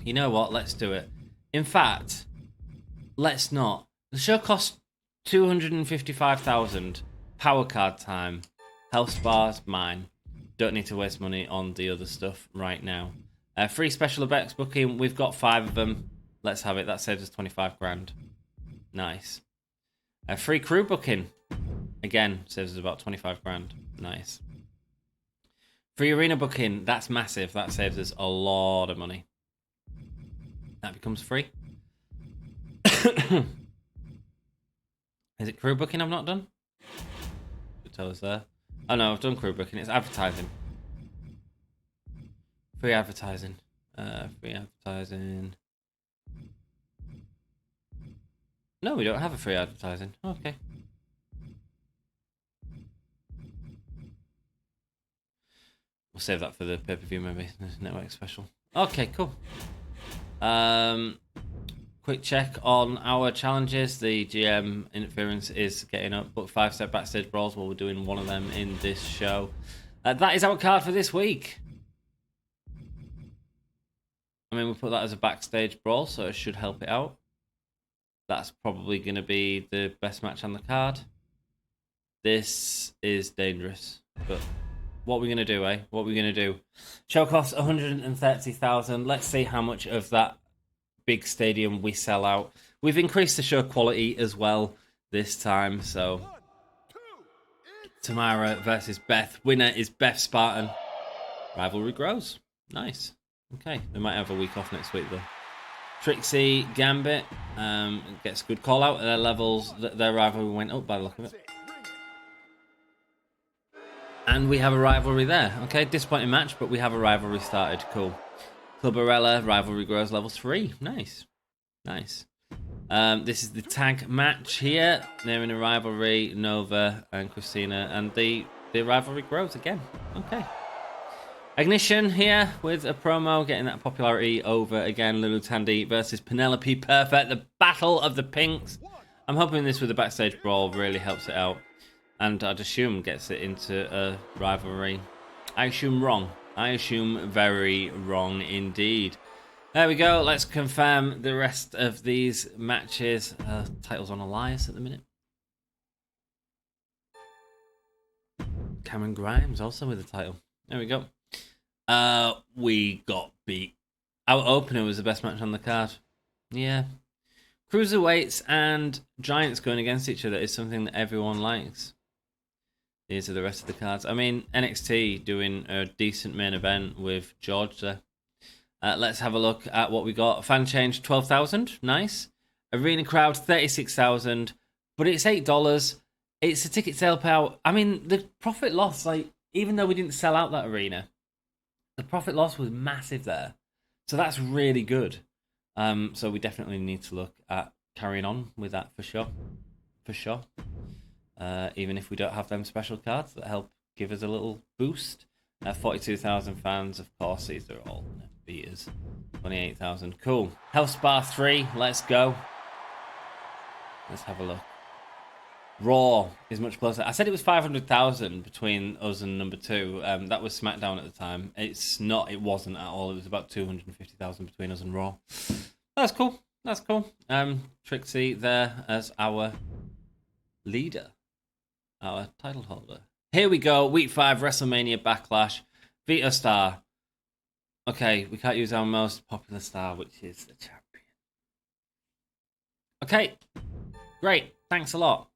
You know what? Let's do it. In fact, let's not. The show costs 255,000. Power card time. Health bars, mine. Don't need to waste money on the other stuff right now. Free special effects booking. We've got 5 of them. Let's have it. That saves us 25 grand. Nice. Free crew booking. Again, saves us about 25 grand. Nice. Free arena booking. That's massive. That saves us a lot of money. That becomes free. Is it crew booking I've not done? Could tell us there. Oh no, I've done crew booking. It's advertising. Free advertising. Free advertising. No, we don't have a free advertising. Okay. We'll save that for the pay-per-view maybe. Network special. Okay, cool. Quick check on our challenges. The GM interference is getting up. Book 5-step backstage brawls. Well, we're doing one of them in this show. That is our card for this week. I mean, we put that as a backstage brawl, so it should help it out. That's probably going to be the best match on the card. This is dangerous. But what are we going to do, eh? What are we going to do? Show costs 130,000. Let's see how much of that big stadium we sell out. We've increased the show quality as well this time. So Tamara versus Beth. Winner is Beth Spartan. Rivalry grows. Nice. Okay, they might have a week off next week though. Trixie Gambit gets a good call out. Their levels, their rivalry went up by the look of it. And we have a rivalry there. Okay, disappointing match, but we have a rivalry started. Cool. Clubberella, rivalry grows level 3. Nice. Nice. This is the tag match here. They're in a rivalry, Nova and Christina, and the rivalry grows again. Okay. Ignition here with a promo, getting that popularity over again. Lulu Tandy versus Penelope Perfect. The battle of the pinks. I'm hoping this with a backstage brawl really helps it out. And I'd assume gets it into a rivalry. I assume wrong. I assume very wrong indeed. There we go. Let's confirm the rest of these matches. Titles on Elias at the minute. Cameron Grimes also with the title. There we go. We got beat. Our opener was the best match on the card. Yeah. Cruiserweights and Giants going against each other is something that everyone likes. These are the rest of the cards. I mean, NXT doing a decent main event with George there. Let's have a look at what we got. Fan change, 12,000. Nice. Arena crowd, 36,000. But it's $8. It's a ticket sale payout. I mean, the profit loss, like, even though we didn't sell out that arena, the profit loss was massive there. So that's really good. So we definitely need to look at carrying on with that for sure. For sure. Even if we don't have them special cards that help give us a little boost. 42,000 fans, of course, these are all beaters. 28,000. Cool. Health Spa 3. Let's go. Let's have a look. Raw is much closer. I said it was 500,000 between us and number 2. That was SmackDown at the time. It's not. It wasn't at all. It was about 250,000 between us and Raw. That's cool. That's cool. Trixie there as our leader, our title holder. Here we go. Week 5, WrestleMania Backlash. Vito Star. Okay, we can't use our most popular star, which is the champion. Okay, great. Thanks a lot.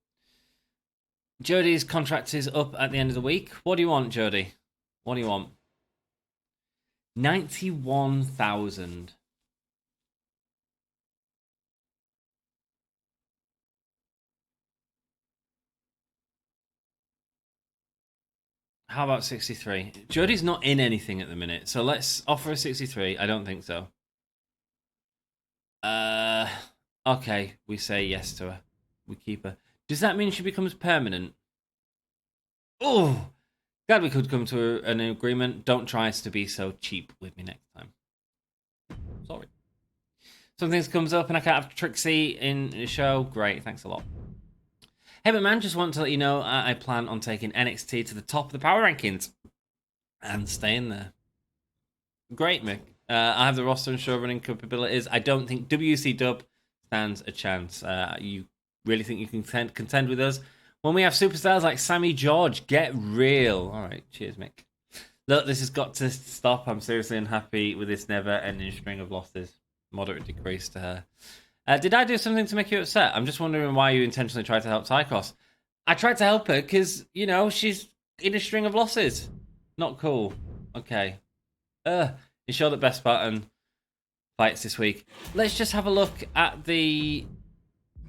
Jody's contract is up at the end of the week. What do you want, Jody? What do you want? 91,000. How about 63? Jody's not in anything at the minute, so let's offer a 63. I don't think so. Okay, we say yes to her. We keep her. Does that mean she becomes permanent? Oh, glad we could come to an agreement. Don't try to be so cheap with me next time. Sorry. Something comes up and I can't have Trixie in the show. Great, thanks a lot. Hey, but man, just want to let you know I plan on taking NXT to the top of the power rankings and staying there. Great, Mick. I have the roster and show running capabilities. I don't think WCW stands a chance. You really think you can contend with us? When we have superstars like Sammy George, get real. All right, cheers, Mick. Look, this has got to stop. I'm seriously unhappy with this never-ending string of losses. Moderate decrease to her. Did I do something to make you upset? I'm just wondering why you intentionally tried to help Tykos. I tried to help her because, you know, she's in a string of losses. Not cool. Okay. You sure that Best Button fights this week? Let's just have a look at the...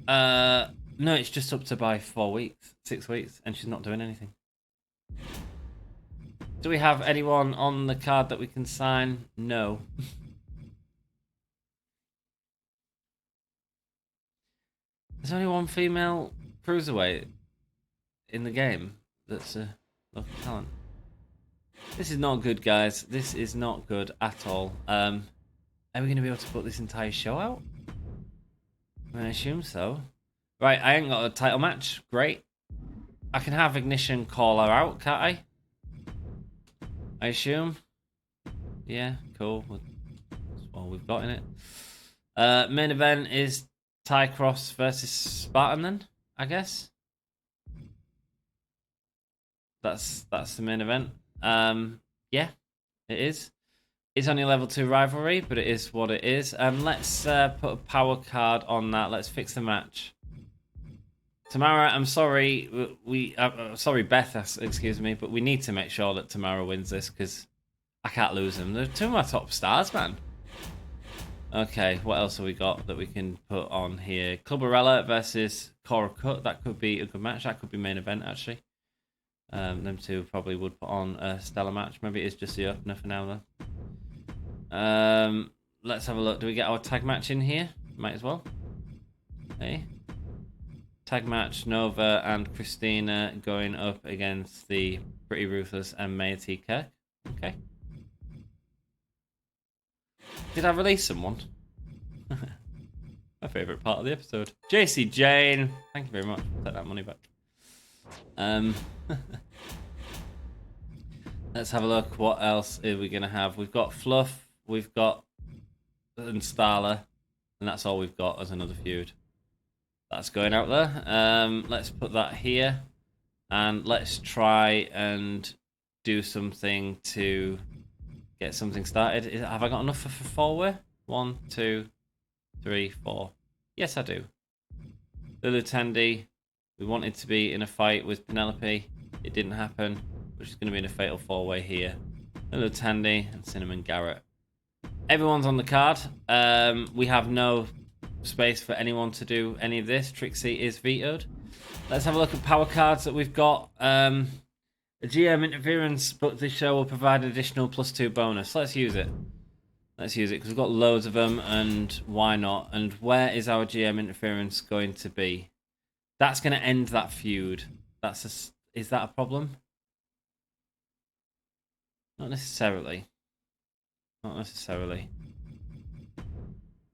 No, it's just up to by 4 weeks. 6 weeks. And she's not doing anything. Do we have anyone on the card that we can sign? No. There's only one female cruiserweight in the game that's a local talent. This is not good, guys. This is not good at all. Are we going to be able to put this entire show out? I assume so. Right, I ain't got a title match. Great. I can have Ignition call her out, can't I? I assume. Yeah, cool. That's all we've got in it. Main event is Ty Cross versus Spartan then, I guess. That's the main event. Yeah, it is. It's only a level 2 rivalry, but it is what it is. Let's put a power card on that. Let's fix the match. Tamara, I'm sorry. Sorry, Beth, excuse me, but we need to make sure that Tamara wins this because I can't lose them. They're two of my top stars, man. Okay, what else have we got that we can put on here? Clubberella versus Cora Cut. That could be a good match. That could be main event, actually. Them two probably would put on a stellar match. Maybe it's just the opener for now, though. Let's have a look. Do we get our tag match in here? Might as well. Hey. Tag match, Nova and Christina going up against the Pretty Ruthless and Maya T. Kirk. Okay. Did I release someone? My favourite part of the episode. JC Jane. Thank you very much. I'll take that money back. Let's have a look. What else are we going to have? We've got Fluff. We've got and Starla. And that's all we've got as another feud. That's going out there. Let's put that here. And let's try and do something to get something started. Have I got enough for 4-way? 1, 2, 3, 4. Yes, I do. Lulu Tandy. We wanted to be in a fight with Penelope. It didn't happen. Which is going to be in a fatal 4-way here. Lulu Tandy and Cinnamon Garrett. Everyone's on the card. We have no space for anyone to do any of this. Trixie is vetoed. Let's have a look at power cards that we've got. A GM interference, but this show will provide an additional +2 bonus. Let's use it. Let's use it because we've got loads of them, and why not? And where is our GM interference going to be? That's going to end that feud. Is that a problem? Not necessarily. Not necessarily.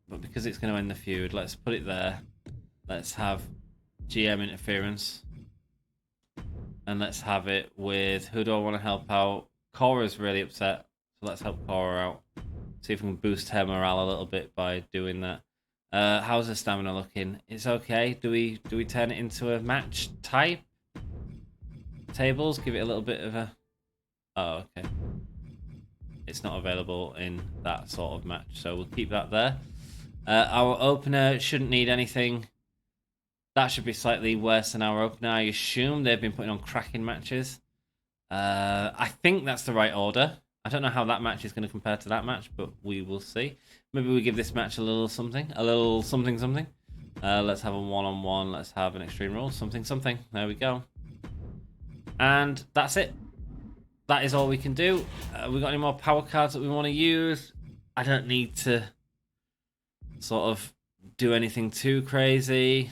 But because it's going to end the feud, let's put it there. Let's have GM interference. And let's have it with... Who do I want to help out? Cora's really upset. So let's help Cora out. See if we can boost her morale a little bit by doing that. How's her stamina looking? It's okay. Do we turn it into a match type? Tables? Give it a little bit of a... Oh, okay. It's not available in that sort of match. So we'll keep that there. Our opener shouldn't need anything. That should be slightly worse than our opener. I assume they've been putting on cracking matches. I think that's the right order. I don't know how that match is going to compare to that match, but we will see. Maybe we give this match a little something. A little something something. Let's have a one-on-one. Let's have an Extreme Rules. Something something. There we go. And that's it. That is all we can do. We got any more power cards that we want to use? I don't need to sort of do anything too crazy.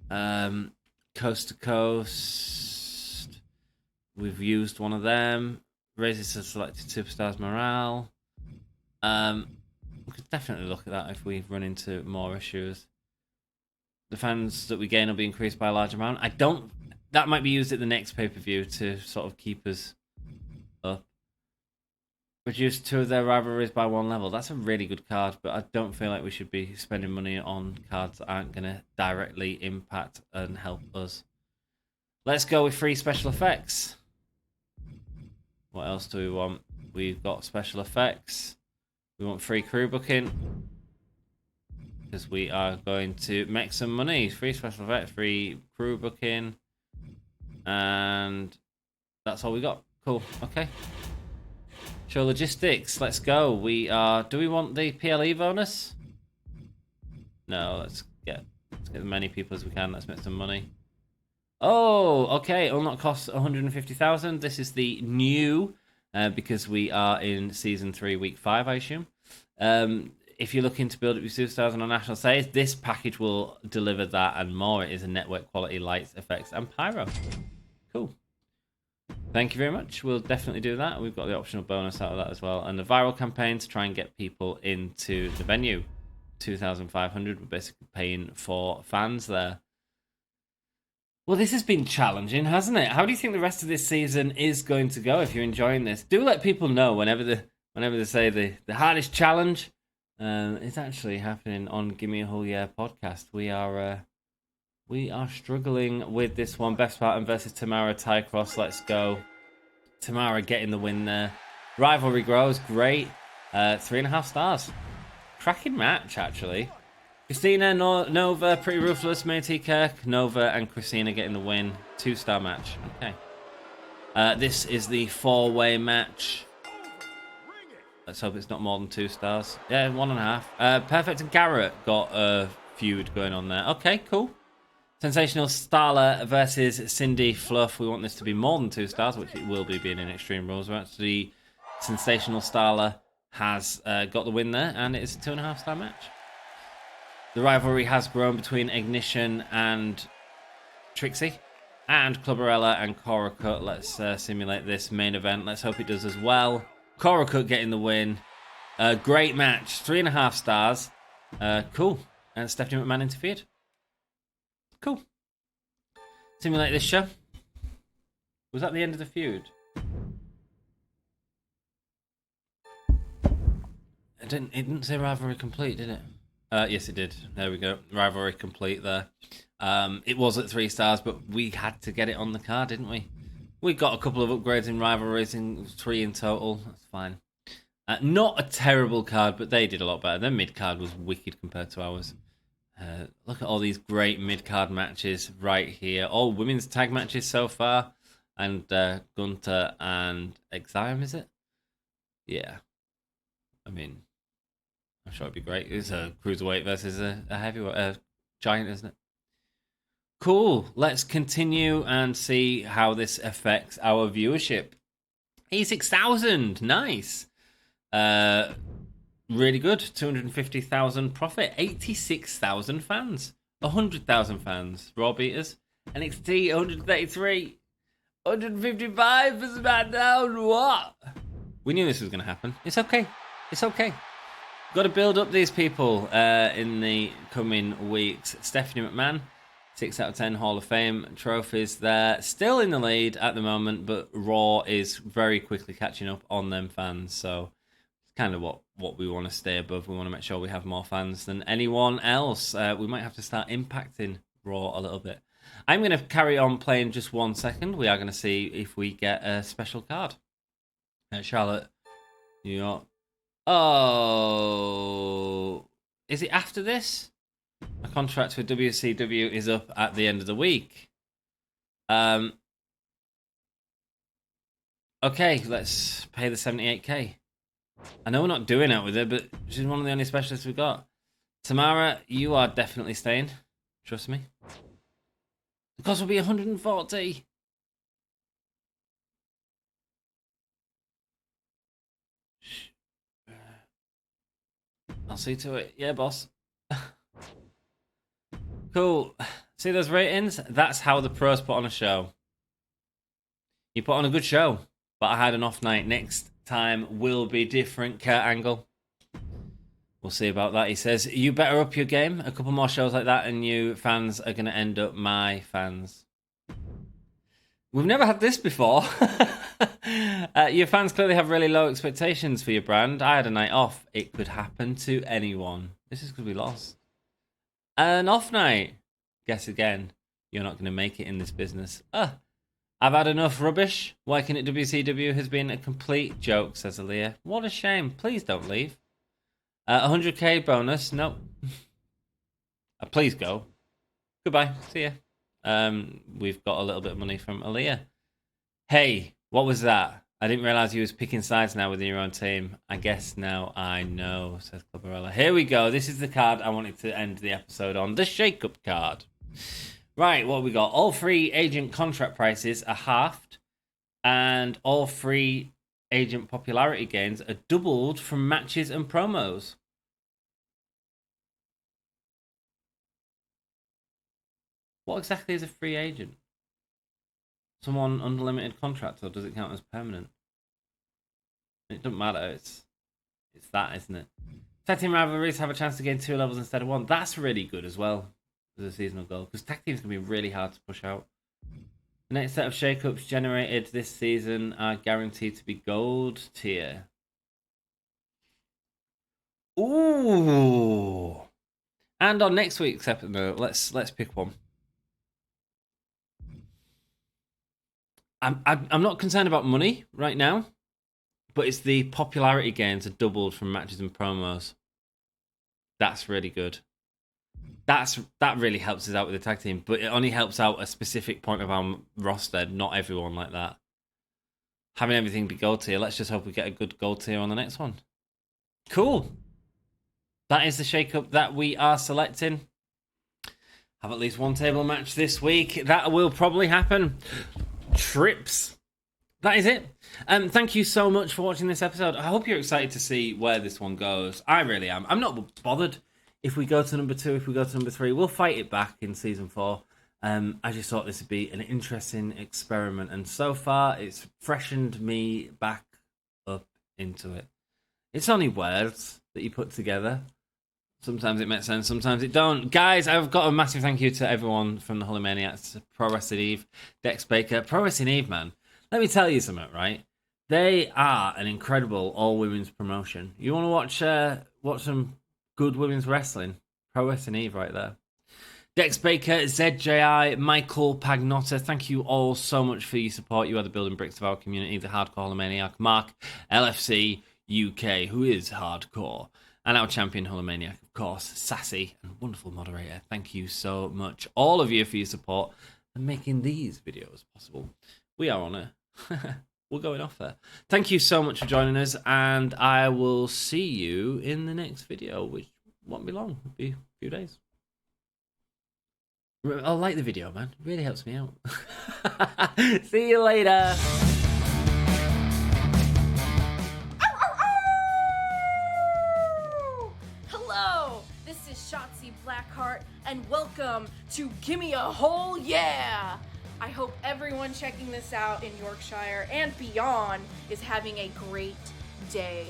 Coast to coast. We've used one of them. Raises the selected superstars morale. We could definitely look at that if we run into more issues. The fans that we gain will be increased by a large amount. That might be used at the next pay-per-view to sort of keep us up. Reduce 2 of their rivalries by 1 level. That's a really good card, but I don't feel like we should be spending money on cards that aren't going to directly impact and help us. Let's go with free special effects. What else do we want? We've got special effects. We want free crew booking. Because we are going to make some money. Free special effects, free crew booking. And that's all we got. Cool. Okay. Show logistics. Let's go. Do we want the PLE bonus? No, let's get as many people as we can. Let's make some money. Oh, okay. Unlock costs 150,000. This is the new, because we are in season 3, week 5, I assume. If you're looking to build up your superstars on a national stage, this package will deliver that and more. It is a network quality lights, effects, and pyro. Cool. Thank you very much. We'll definitely do that. We've got the optional bonus out of that as well. And the viral campaign to try and get people into the venue. 2,500. We're basically paying for fans there. Well, this has been challenging, hasn't it? How do you think the rest of this season is going to go if you're enjoying this? Do let people know whenever they say the hardest challenge is actually happening on Gimme a Whole Year podcast. We are struggling with this one. Beth Spartan versus Tamara Tycross. Let's go. Tamara getting the win there. Rivalry grows. Great. 3.5 stars. Cracking match, actually. Christina, Nova, Pretty Ruthless, Matey Kirk, Nova, and Christina getting the win. 2-star match. Okay. This is the 4-way match. Let's hope it's not more than 2 stars. Yeah, 1.5. Perfect and Garrett got a feud going on there. Okay, cool. Sensational Starla versus Cindy Fluff. We want this to be more than 2 stars, which it will be being in Extreme Rules. Actually, Sensational Starla has got the win there, and it is a 2.5-star match. The rivalry has grown between Ignition and Trixie, and Clubberella and Cora Cut. Let's simulate this main event. Let's hope it does as well. Cora Cut getting the win. Great match. 3.5 stars. Cool. And Stephanie McMahon interfered. Cool. Simulate this show. Was that the end of the feud? It didn't say rivalry complete, did it? Yes, it did. There we go. Rivalry complete there. It was at 3 stars, but we had to get it on the card, didn't we? We got a couple of upgrades in rivalries, 3 in total. That's fine. Not a terrible card, but they did a lot better. Their mid-card was wicked compared to ours. Look at all these great mid-card matches right here. All women's tag matches so far. And Gunter and Exime, is it? Yeah. I mean, I'm sure it'd be great. It's a cruiserweight versus a heavyweight, giant, isn't it? Cool. Let's continue and see how this affects our viewership. 86,000. Nice. Really good. 250,000 profit. 86,000 fans. 100,000 fans. Raw beaters. NXT 133. 155 for SmackDown. What? We knew this was going to happen. It's okay. It's okay. Got to build up these people in the coming weeks. Stephanie McMahon, 6 out of 10 Hall of Fame trophies there. Still in the lead at the moment, but Raw is very quickly catching up on them fans. So it's kind of what we want to stay above. We want to make sure we have more fans than anyone else. We might have to start impacting Raw a little bit. I'm going to carry on playing just 1 second. We are going to see if we get a special card. Charlotte, New York. Oh, is it after this? My contract with WCW is up at the end of the week. Okay, let's pay the 78k. I know we're not doing it with her, but she's one of the only specialists we've got. Tamara, you are definitely staying. Trust me. The cost will be 140. I'll see to it. Yeah, boss. Cool. See those ratings? That's how the pros put on a show. You put on a good show, but I had an off night. Next time will be different, Kurt Angle. We'll see about that. He says, you better up your game. A couple more shows like that and you fans are going to end up my fans. We've never had this before. Your fans clearly have really low expectations for your brand. I had a night off. It could happen to anyone. This is because we lost. An off night. Guess again. You're not going to make it in this business. I've had enough rubbish. Working at WCW has been a complete joke, says Aaliyah. What a shame. Please don't leave. 100k bonus. Nope. Please go. Goodbye. See ya. We've got a little bit of money from Aaliyah. Hey, what was that? I didn't realise you was picking sides now within your own team. I guess now I know, says Clubberella. Here we go. This is the card I wanted to end the episode on. The shake-up card. Right, what have we got? All free agent contract prices are halved, and all free agent popularity gains are doubled from matches and promos. What exactly is a free agent? Someone under limited contract, or does it count as permanent? It doesn't matter. It's that, isn't it? Tag team rivalries have a chance to gain 2 levels instead of 1. That's really good as well as a seasonal goal, because tag teams can be really hard to push out. The next set of shakeups generated this season are guaranteed to be gold tier. Ooh! And on next week's episode, no, let's pick one. I'm not concerned about money right now, but it's the popularity gains are doubled from matches and promos. That's really good. That really helps us out with the tag team, but it only helps out a specific point of our roster, not everyone like that. Having everything be gold tier, let's just hope we get a good gold tier on the next one. Cool. That is the shake-up that we are selecting. Have at least one table match this week. That will probably happen. Trips. That is it. Thank you so much for watching this episode. I hope you're excited to see where this one goes. I really am. I'm not bothered if we go to number 2, if we go to number 3. We'll fight it back in season 4. I just thought this would be an interesting experiment, and so far it's freshened me back up into it. It's only words that you put together. Sometimes it makes sense, sometimes it don't. Guys, I've got a massive thank you to everyone from the Holy Maniacs, Pro Wrestling Eve, Dex Baker. Pro Wrestling Eve, man, let me tell you something, right? They are an incredible all-women's promotion. You want to watch some good women's wrestling? Pro Wrestling Eve right there. Dex Baker, ZJI, Michael Pagnotta, thank you all so much for your support. You are the building bricks of our community, the Hardcore Holomaniac, Mark, LFC UK, who is hardcore, and our champion Holomaniac, of course, sassy and wonderful moderator. Thank you so much, all of you, for your support and making these videos possible. We are on it. We're going off there. Thank you so much for joining us, and I will see you in the next video, which won't be long. It'll be a few days. I like the video, man. It really helps me out. See you later. Hello, this is Shotzi Blackheart, and welcome to Gimme a Whole Yeah! I hope everyone checking this out in Yorkshire and beyond is having a great day.